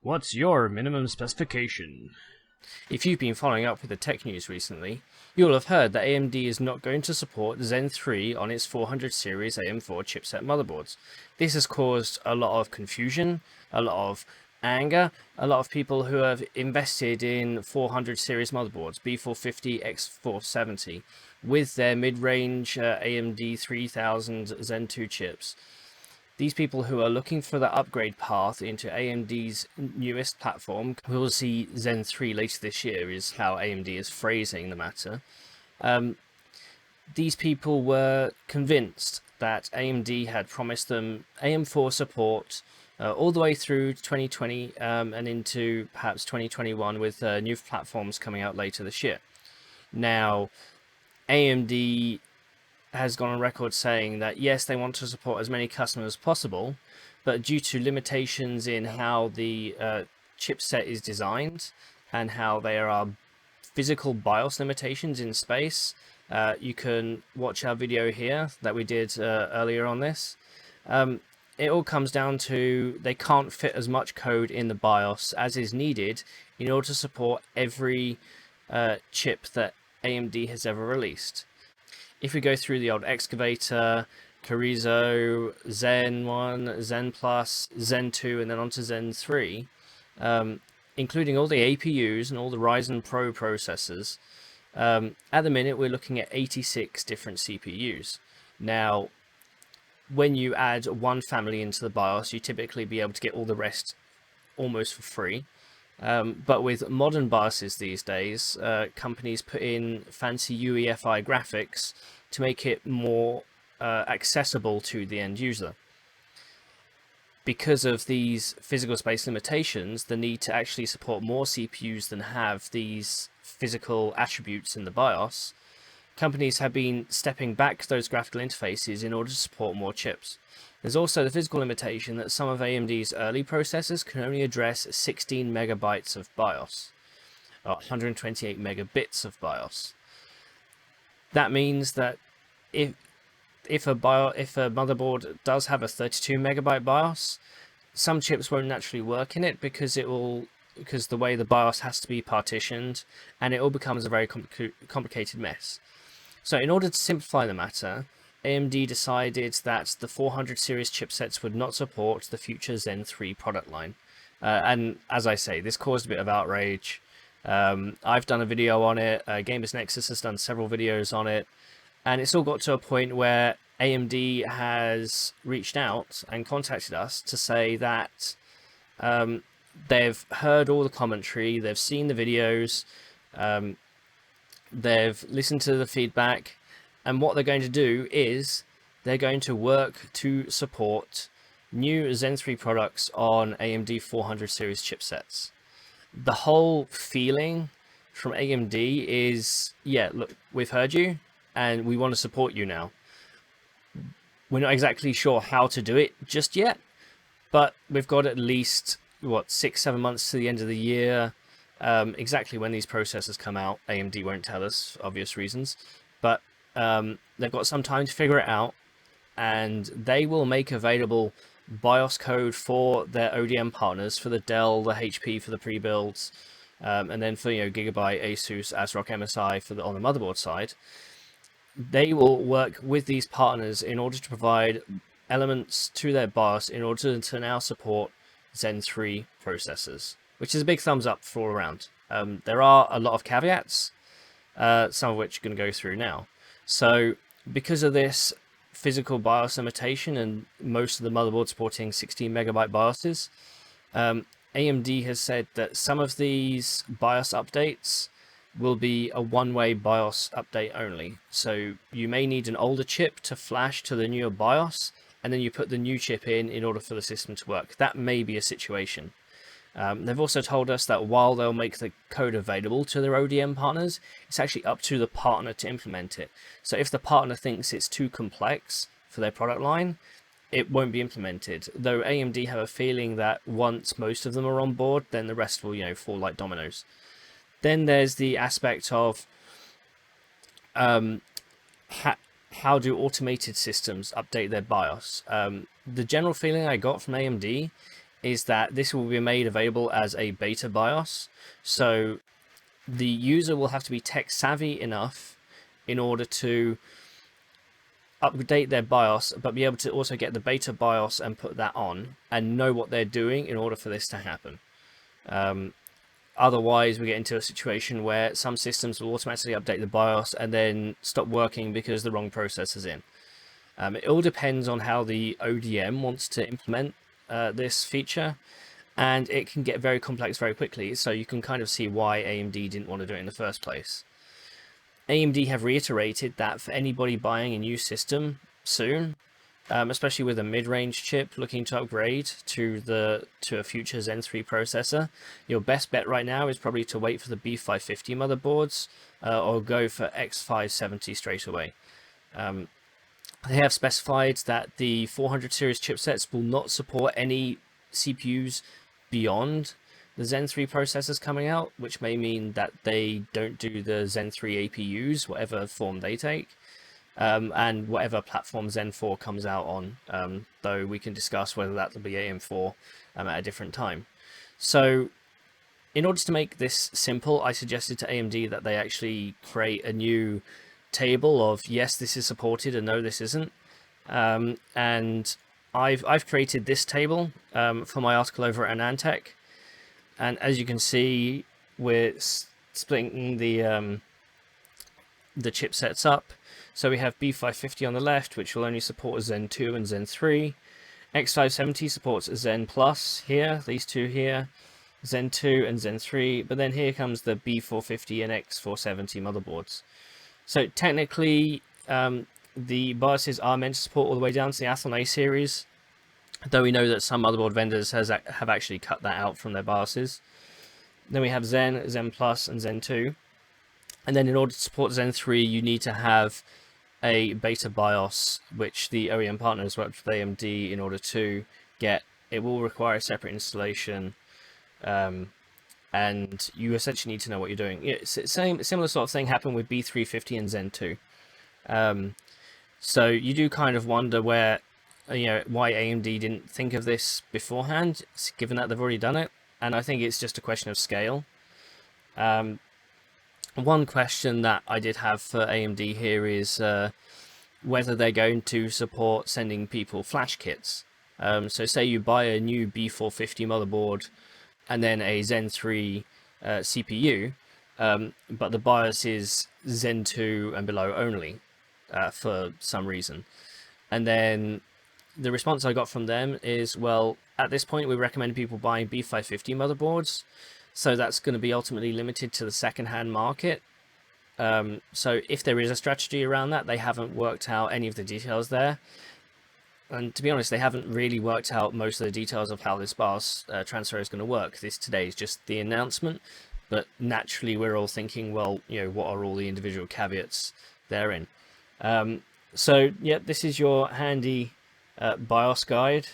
What's your minimum specification? If you've been following up with the tech news recently, you'll have heard that AMD is not going to support Zen 3 on its 400 series AM4 chipset motherboards. This has caused a lot of confusion, a lot of anger, a lot of people who have invested in 400 series motherboards, B450, X470, with their mid-range AMD 3000 Zen 2 chips. These people who are looking for the upgrade path into AMD's newest platform, we will see Zen 3 later this year, is how AMD is phrasing the matter. These people were convinced that AMD had promised them AM4 support all the way through 2020 and into perhaps 2021 with new platforms coming out later this year. Now, AMD has gone on record saying that yes, they want to support as many customers as possible, but due to limitations in how the chipset is designed and how there are physical BIOS limitations in space, you can watch our video here that we did earlier on this. It all comes down to they can't fit as much code in the BIOS as is needed in order to support every chip that AMD has ever released. If we go through the old Excavator, Carrizo, Zen 1, Zen Plus, Zen 2, and then onto Zen 3, including all the APUs and all the Ryzen Pro processors, at the minute we're looking at 86 different CPUs. Now, when you add one family into the BIOS, you typically be able to get all the rest almost for free. But with modern BIOSes these days, companies put in fancy UEFI graphics to make it more accessible to the end user. Because of these physical space limitations, the need to actually support more CPUs than have these physical attributes in the BIOS, companies have been stepping back those graphical interfaces in order to support more chips. There's also the physical limitation that some of AMD's early processors can only address 16 megabytes of BIOS, or 128 megabits of BIOS. That means that if a motherboard does have a 32 megabyte BIOS, some chips won't naturally work in it because the way the BIOS has to be partitioned, and it all becomes a very complicated mess. So in order to simplify the matter, AMD decided that the 400 series chipsets would not support the future Zen 3 product line. And as I say, this caused a bit of outrage. I've done a video on it, Gamers Nexus has done several videos on it, and it's all got to a point where AMD has reached out and contacted us to say that they've heard all the commentary, they've seen the videos, they've listened to the feedback, and what they're going to do is they're going to work to support new Zen 3 products on AMD 400 series chipsets. The whole feeling from AMD is, yeah, look, we've heard you and we want to support you now. We're not exactly sure how to do it just yet, but we've got at least, 6-7 months to the end of the year. Exactly when these processors come out, AMD won't tell us, obvious reasons, but they've got some time to figure it out, and they will make available BIOS code for their ODM partners, for the Dell, the HP for the pre-builds, and then for Gigabyte, Asus, ASRock, MSI on the motherboard side. They will work with these partners in order to provide elements to their BIOS in order to now support Zen 3 processors, which is a big thumbs up for all around. There are a lot of caveats, some of which I'm going to go through now. So because of this physical BIOS limitation and most of the motherboard supporting 16 megabyte BIOSes, AMD has said that some of these BIOS updates will be a one-way BIOS update only. So you may need an older chip to flash to the newer BIOS, and then you put the new chip in order for the system to work. That may be a situation. They've also told us that while they'll make the code available to their ODM partners, it's actually up to the partner to implement it. So if the partner thinks it's too complex for their product line, it won't be implemented. Though AMD have a feeling that once most of them are on board, then the rest will, fall like dominoes. Then there's the aspect of how do automated systems update their BIOS. The general feeling I got from AMD is that this will be made available as a beta BIOS. So the user will have to be tech savvy enough in order to update their BIOS, but be able to also get the beta BIOS and put that on and know what they're doing in order for this to happen. Otherwise, we get into a situation where some systems will automatically update the BIOS and then stop working because the wrong processor's in. It all depends on how the ODM wants to implement this feature, and it can get very complex very quickly, so you can kind of see why AMD didn't want to do it in the first place. AMD have reiterated that for anybody buying a new system soon, especially with a mid-range chip looking to upgrade to a future Zen 3 processor, your best bet right now is probably to wait for the B450 motherboards or go for X470 straight away. They have specified that the 400 series chipsets will not support any CPUs beyond the Zen 3 processors coming out, which may mean that they don't do the Zen 3 APUs, whatever form they take, and whatever platform Zen 4 comes out on, though we can discuss whether that will be AM4 at a different time. So in order to make this simple, I suggested to AMD that they actually create a new table of yes, this is supported, and no, this isn't. And I've created this table for my article over at Anantech. And as you can see, we're splitting the chipsets up. So we have B450 on the left, which will only support Zen 2 and Zen 3. X470 supports Zen Plus here, these two here, Zen 2 and Zen 3. But then here comes the B450 and X470 motherboards. So technically, the BIOSes are meant to support all the way down to the Athlon A series, though we know that some motherboard vendors have actually cut that out from their BIOSes. Then we have Zen, Zen Plus, and Zen 2. And then in order to support Zen 3, you need to have a beta BIOS, which the OEM partners worked with AMD in order to get. It will require a separate installation, and you essentially need to know what you're doing. Similar sort of thing happened with B350 and Zen 2. So you do kind of wonder where, why AMD didn't think of this beforehand, given that they've already done it. And I think it's just a question of scale. One question that I did have for AMD here is whether they're going to support sending people flash kits. So say you buy a new B450 motherboard and then a Zen 3 CPU, but the BIOS is Zen 2 and below only for some reason. And then the response I got from them is, well, at this point we recommend people buying B550 motherboards, so that's going to be ultimately limited to the second-hand market. So if there is a strategy around that, they haven't worked out any of the details there. And to be honest, they haven't really worked out most of the details of how this BIOS transfer is going to work. This today is just the announcement, but naturally we're all thinking, well, what are all the individual caveats therein? So yeah, this is your handy BIOS guide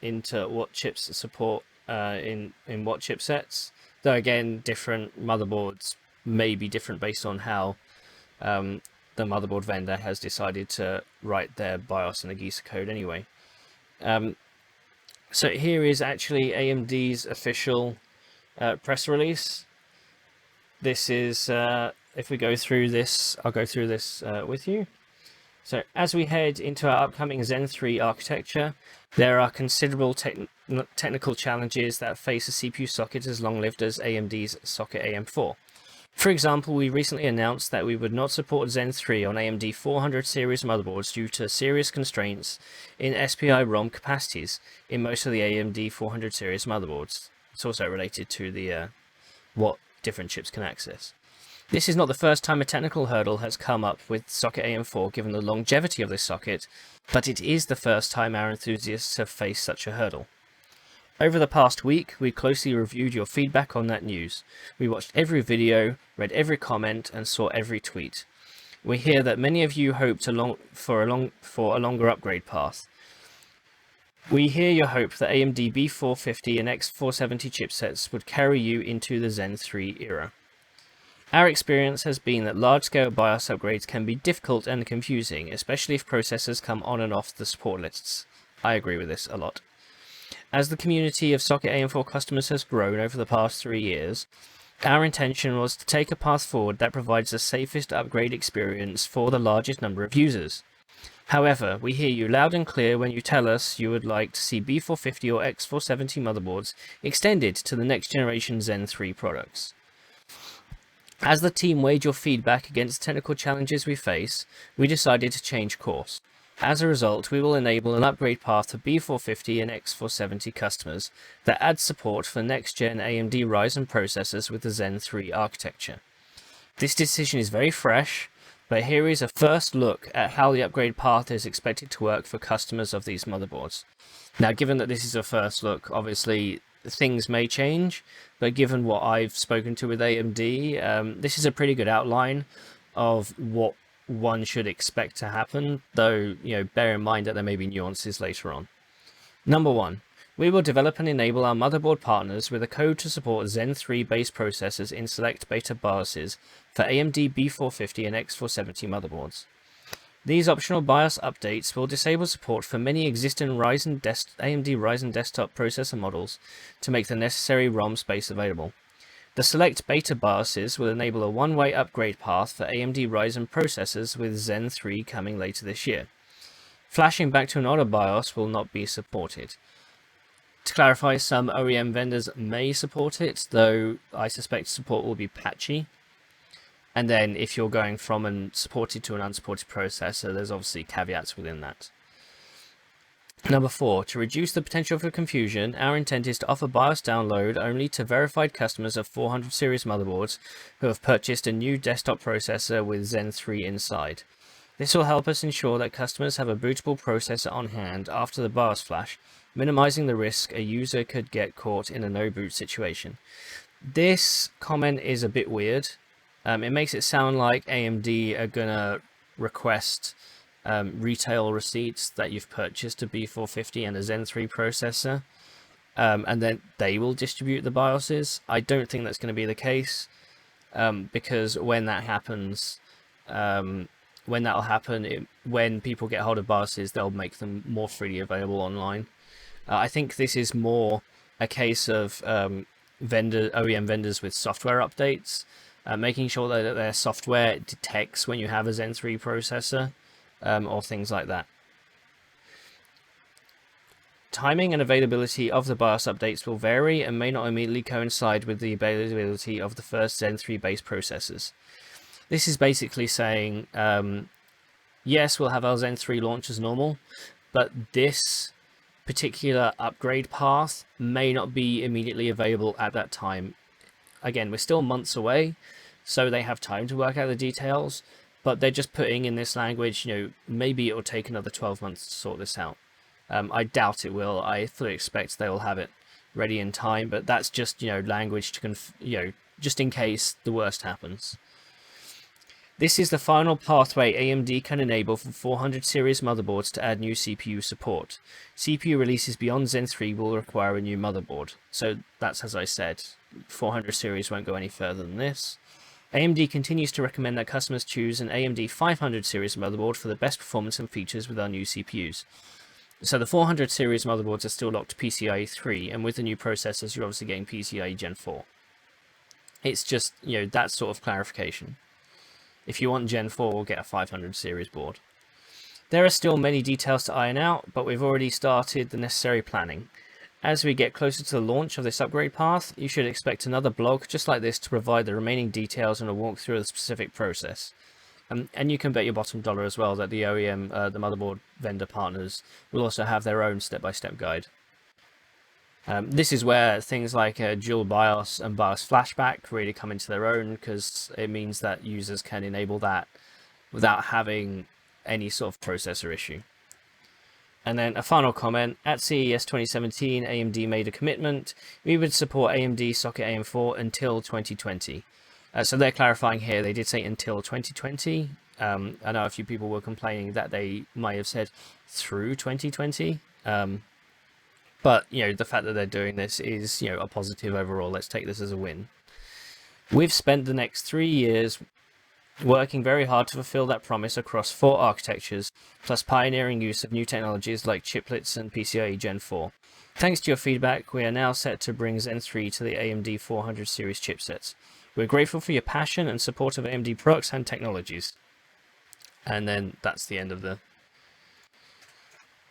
into what chips support in what chipsets. Though again, different motherboards may be different based on how the motherboard vendor has decided to write their BIOS in the G.Skill code anyway. So here is actually AMD's official press release. This is, if we go through this, I'll go through this with you. So as we head into our upcoming Zen 3 architecture, there are considerable technical challenges that face a CPU socket as long-lived as AMD's socket AM4. For example, we recently announced that we would not support Zen 3 on AMD 400 series motherboards due to serious constraints in SPI ROM capacities in most of the AMD 400 series motherboards. It's also related to the what different chips can access. This is not the first time a technical hurdle has come up with socket AM4 given the longevity of this socket, but it is the first time our enthusiasts have faced such a hurdle. Over the past week, we closely reviewed your feedback on that news. We watched every video, read every comment, and saw every tweet. We hear that many of you hoped for a longer upgrade path. We hear your hope that AMD B450 and X470 chipsets would carry you into the Zen 3 era. Our experience has been that large-scale BIOS upgrades can be difficult and confusing, especially if processors come on and off the support lists. I agree with this a lot. As the community of socket AM4 customers has grown over the past 3 years, our intention was to take a path forward that provides the safest upgrade experience for the largest number of users. However, we hear you loud and clear when you tell us you would like to see B450 or X470 motherboards extended to the next generation Zen 3 products. As the team weighed your feedback against the technical challenges we face, we decided to change course. As a result, we will enable an upgrade path for B450 and X470 customers that adds support for next-gen AMD Ryzen processors with the Zen 3 architecture. This decision is very fresh, but here is a first look at how the upgrade path is expected to work for customers of these motherboards. Now, given that this is a first look, obviously things may change, but given what I've spoken to with AMD, this is a pretty good outline of what one should expect to happen, though, bear in mind that there may be nuances later on. Number 1. We will develop and enable our motherboard partners with a code to support Zen 3 based processors in select beta BIOSes for AMD B450 and X470 motherboards. These optional BIOS updates will disable support for many existing AMD Ryzen desktop processor models to make the necessary ROM space available. The select beta BIOSes will enable a one-way upgrade path for AMD Ryzen processors with Zen 3 coming later this year. Flashing back to an older BIOS will not be supported. To clarify, some OEM vendors may support it, though I suspect support will be patchy. And then if you're going from an supported to an unsupported processor, there's obviously caveats within that. Number 4. To reduce the potential for confusion, our intent is to offer BIOS download only to verified customers of 400 series motherboards who have purchased a new desktop processor with Zen 3 inside. This will help us ensure that customers have a bootable processor on hand after the BIOS flash, minimizing the risk a user could get caught in a no-boot situation. This comment is a bit weird. It makes it sound like AMD are going to request retail receipts that you've purchased a B450 and a Zen 3 processor, and then they will distribute the BIOSes. I don't think that's going to be the case, because when that happens, when people get hold of BIOSes, they'll make them more freely available online. I think this is more a case of OEM vendors with software updates, making sure that their software detects when you have a Zen 3 processor, or things like that. Timing and availability of the BIOS updates will vary and may not immediately coincide with the availability of the first Zen 3 based processors. This is basically saying, yes, we'll have our Zen 3 launch as normal, but this particular upgrade path may not be immediately available at that time. Again, we're still months away, so they have time to work out the details, but they're just putting in this language, maybe it'll take another 12 months to sort this out. I doubt it will. I fully expect they will have it ready in time, but that's just, language to just in case the worst happens. This is the final pathway AMD can enable for 400 series motherboards to add new CPU support. CPU releases beyond Zen 3 will require a new motherboard. So that's, as I said, 400 series won't go any further than this. AMD continues to recommend that customers choose an AMD 500 series motherboard for the best performance and features with our new CPUs. So the 400 series motherboards are still locked to PCIe 3, and with the new processors you're obviously getting PCIe Gen 4. It's just, that sort of clarification. If you want Gen 4, we'll get a 500 series board. There are still many details to iron out, but we've already started the necessary planning. As we get closer to the launch of this upgrade path, you should expect another blog just like this to provide the remaining details and a walkthrough of the specific process. And you can bet your bottom dollar as well that the OEM, the motherboard vendor partners, will also have their own step-by-step guide. This is where things like dual BIOS and BIOS flashback really come into their own, because it means that users can enable that without having any sort of processor issue. And then a final comment, at CES 2017 AMD made a commitment, we would support AMD socket AM4 until 2020. So they're clarifying here, they did say until 2020. I know a few people were complaining that they might have said through 2020. But, the fact that they're doing this is, a positive overall. Let's take this as a win. We've spent the next 3 years working very hard to fulfill that promise across 4 architectures, plus pioneering use of new technologies like chiplets and PCIe Gen 4. Thanks to your feedback, we are now set to bring Zen 3 to the AMD 400 series chipsets. We're grateful for your passion and support of AMD products and technologies. And then that's the end of the...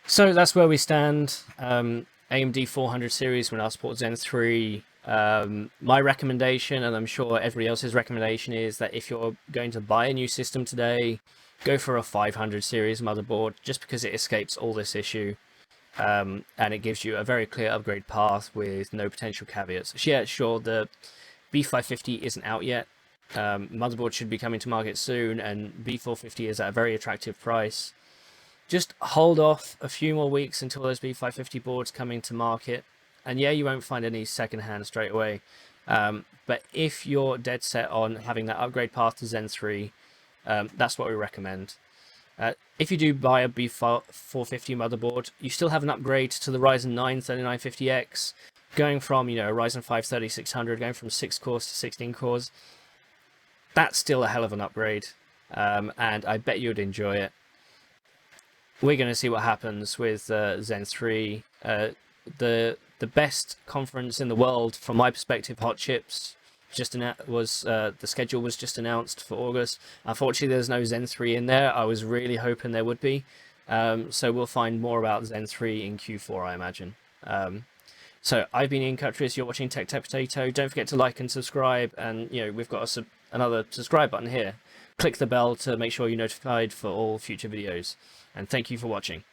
So that's where we stand. AMD 400 series will now support Zen 3. My recommendation, and I'm sure everybody else's recommendation, is that if you're going to buy a new system today, go for a 500 series motherboard, just because it escapes all this issue. And it gives you a very clear upgrade path with no potential caveats. So yeah, sure, the B550 isn't out yet. Motherboard should be coming to market soon, and B450 is at a very attractive price. Just hold off a few more weeks until those B550 boards coming to market. And yeah, you won't find any secondhand straight away. But if you're dead set on having that upgrade path to Zen 3, that's what we recommend. If you do buy a B450 motherboard, you still have an upgrade to the Ryzen 9 3950X, going from, a Ryzen 5 3600, going from 6 cores to 16 cores. That's still a hell of an upgrade, and I bet you'd enjoy it. We're going to see what happens with Zen 3. The best conference in the world, from my perspective, Hot Chips, the schedule was just announced for August. Unfortunately, there's no Zen 3 in there. I was really hoping there would be. So we'll find more about Zen 3 in Q4, I imagine. So I've been Ian Cuttress. You're watching TechTechPotato. Don't forget to like and subscribe. And we've got another subscribe button here. Click the bell to make sure you're notified for all future videos. And thank you for watching.